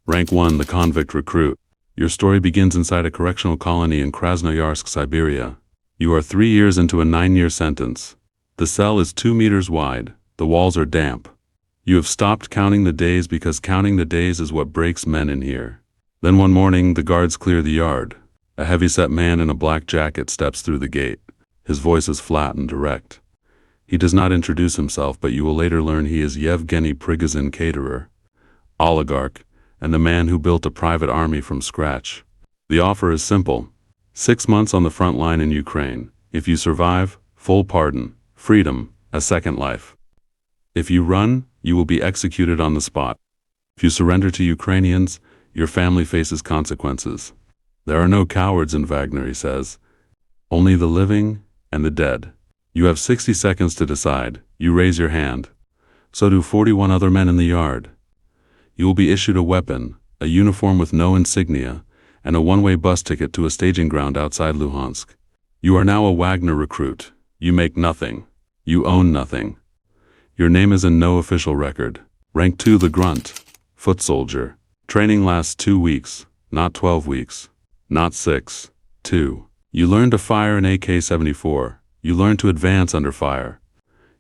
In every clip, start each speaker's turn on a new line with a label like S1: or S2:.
S1: Rank 1, the convict recruit. Your story begins inside a correctional colony in Krasnoyarsk, Siberia. You are 3 years into a 9-year sentence. The cell is 2 meters wide. The walls are damp. You have stopped counting the days because counting the days is what breaks men in here. Then one morning, the guards clear the yard. A heavy-set man in a black jacket steps through the gate. His voice is flat and direct. He does not introduce himself, but you will later learn he is Yevgeny Prigozhin, caterer, oligarch, and the man who built a private army from scratch. The offer is simple. 6 months on the front line in Ukraine. If you survive, full pardon, freedom, a second life. If you run, you will be executed on the spot. If you surrender to Ukrainians, your family faces consequences. There are no cowards in Wagner, he says. Only the living and the dead. You have 60 seconds to decide. You raise your hand. So do 41 other men in the yard. You will be issued a weapon, a uniform with no insignia, and a one-way bus ticket to a staging ground outside Luhansk. You are now a Wagner recruit. You make nothing. You own nothing. Your name is in no official record. Rank 2, the grunt, foot soldier. Training lasts 2 weeks, not 12 weeks, not 6, 2. You learn to fire an AK-74. You learn to advance under fire.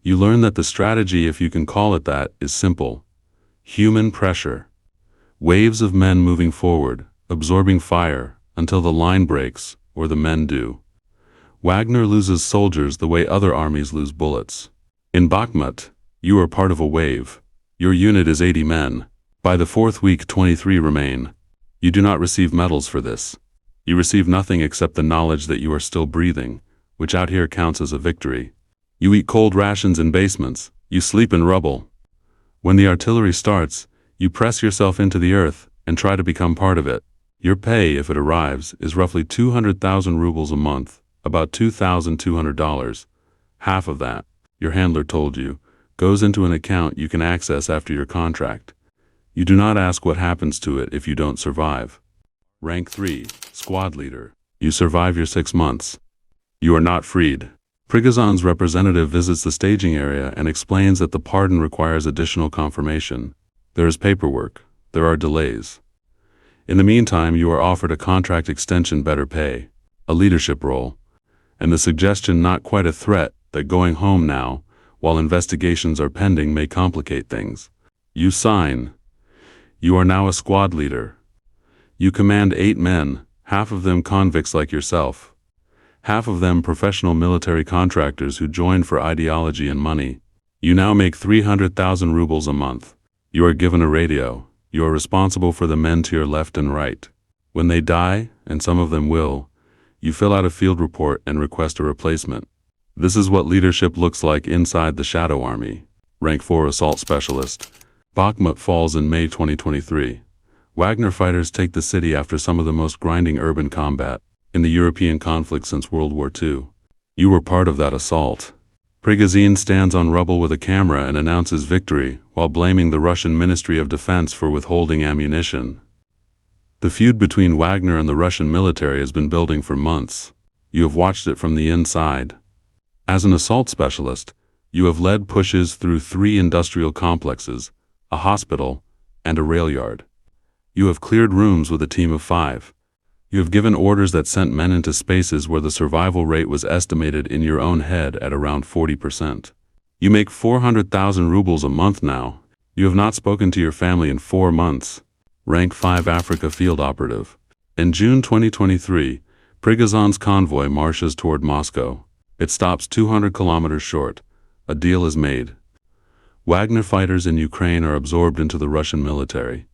S1: You learn that the strategy, if you can call it that, is simple. Human pressure. Waves of men moving forward, absorbing fire, until the line breaks, or the men do. Wagner loses soldiers the way other armies lose bullets. In Bakhmut, you are part of a wave. Your unit is 80 men. By the 4th week, 23 remain. You do not receive medals for this. You receive nothing except the knowledge that you are still breathing, which out here counts as a victory. You eat cold rations in basements. You sleep in rubble. When the artillery starts, you press yourself into the earth and try to become part of it. Your pay, if it arrives, is roughly 200,000 rubles a month, about $2,200. Half of that, your handler told you, goes into an account you can access after your contract. You do not ask what happens to it if you don't survive. Rank 3, squad leader. You survive your 6 months. You are not freed. Prigozhin's representative visits the staging area and explains that the pardon requires additional confirmation. There is paperwork. There are delays. In the meantime, you are offered a contract extension, better pay, a leadership role, and the suggestion, not quite a threat, that going home now, while investigations are pending, may complicate things. You sign. You are now a squad leader. You command 8 men, half of them convicts like yourself. Half of them professional military contractors who joined for ideology and money. You now make 300,000 rubles a month. You are given a radio. You are responsible for the men to your left and right. When they die, and some of them will, you fill out a field report and request a replacement. This is what leadership looks like inside the Shadow Army. Rank 4, assault specialist. Bakhmut falls in May 2023. Wagner fighters take the city after some of the most grinding urban combat in the European conflict since World War II. You were part of that assault. Prigozhin stands on rubble with a camera and announces victory while blaming the Russian Ministry of Defense for withholding ammunition. The feud between Wagner and the Russian military has been building for months. You have watched it from the inside. As an assault specialist, you have led pushes through 3 industrial complexes, a hospital, and a rail yard. You have cleared rooms with a team of 5. You have given orders that sent men into spaces where the survival rate was estimated in your own head at around 40%. You make 400,000 rubles a month now. You have not spoken to your family in 4 months. Rank 5, Africa field operative. In June 2023, Prigozhin's convoy marches toward Moscow. It stops 200 kilometers short. A deal is made. Wagner fighters in Ukraine are absorbed into the Russian military.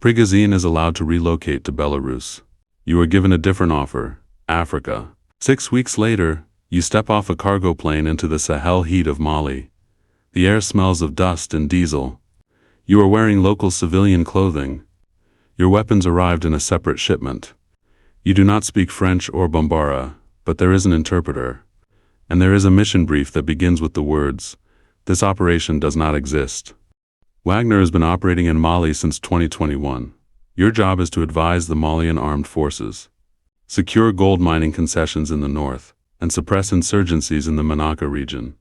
S1: Prigozhin is allowed to relocate to Belarus. You are given a different offer, Africa. 6 weeks later, you step off a cargo plane into the Sahel heat of Mali. The air smells of dust and diesel. You are wearing local civilian clothing. Your weapons arrived in a separate shipment. You do not speak French or Bambara, but there is an interpreter. And there is a mission brief that begins with the words, "This operation does not exist." Wagner has been operating in Mali since 2021. Your job is to advise the Malian armed forces, secure gold mining concessions in the north, and suppress insurgencies in the Menaka region.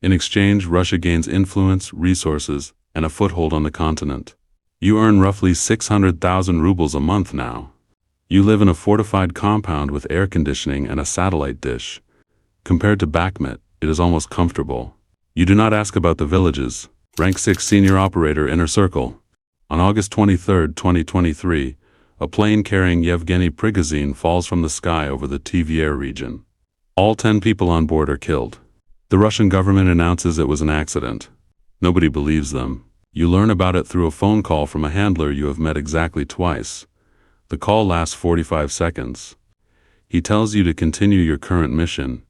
S1: In exchange, Russia gains influence, resources, and a foothold on the continent. You earn roughly 600,000 rubles a month now. You live in a fortified compound with air conditioning and a satellite dish. Compared to Bakhmut, it is almost comfortable. You do not ask about the villages. Rank 6 Senior Operator Inner Circle. On August 23, 2023, a plane carrying Yevgeny Prigozhin falls from the sky over the Tver region. All 10 people on board are killed. The Russian government announces it was an accident. Nobody believes them. You learn about it through a phone call from a handler you have met exactly twice. The call lasts 45 seconds. He tells you to continue your current mission.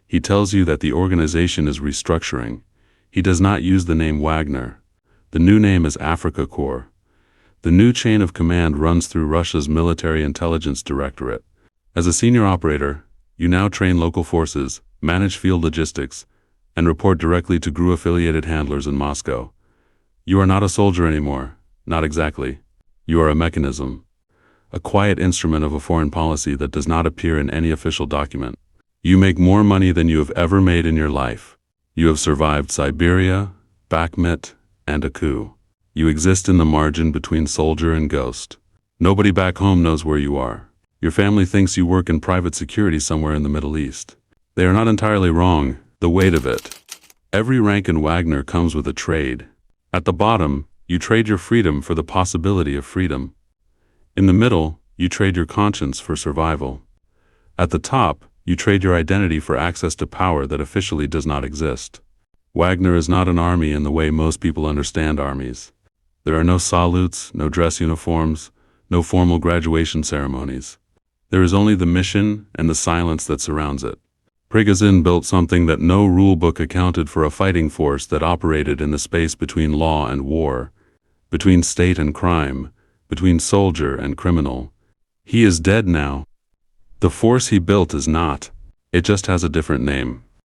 S1: He tells you that the organization is restructuring. He does not use the name Wagner. The new name is Africa Corps. The new chain of command runs through Russia's Military Intelligence Directorate. As a senior operator, you now train local forces, manage field logistics, and report directly to GRU-affiliated handlers in Moscow. You are not a soldier anymore, not exactly. You are a mechanism, a quiet instrument of a foreign policy that does not appear in any official document. You make more money than you have ever made in your life. You have survived Siberia, Bakhmut, and a coup. You exist in the margin between soldier and ghost. Nobody back home knows where you are. Your family thinks you work in private security somewhere in the Middle East. They are not entirely wrong, the weight of it. Every rank in Wagner comes with a trade. At the bottom, you trade your freedom for the possibility of freedom. In the middle, you trade your conscience for survival. At the top, you trade your identity for access to power that officially does not exist. Wagner is not an army in the way most people understand armies. There are no salutes, no dress uniforms, no formal graduation ceremonies. There is only the mission and the silence that surrounds it. Prigozhin built something that no rulebook accounted for: a fighting force that operated in the space between law and war, between state and crime, between soldier and criminal. He is dead now. The force he built is not. It just has a different name.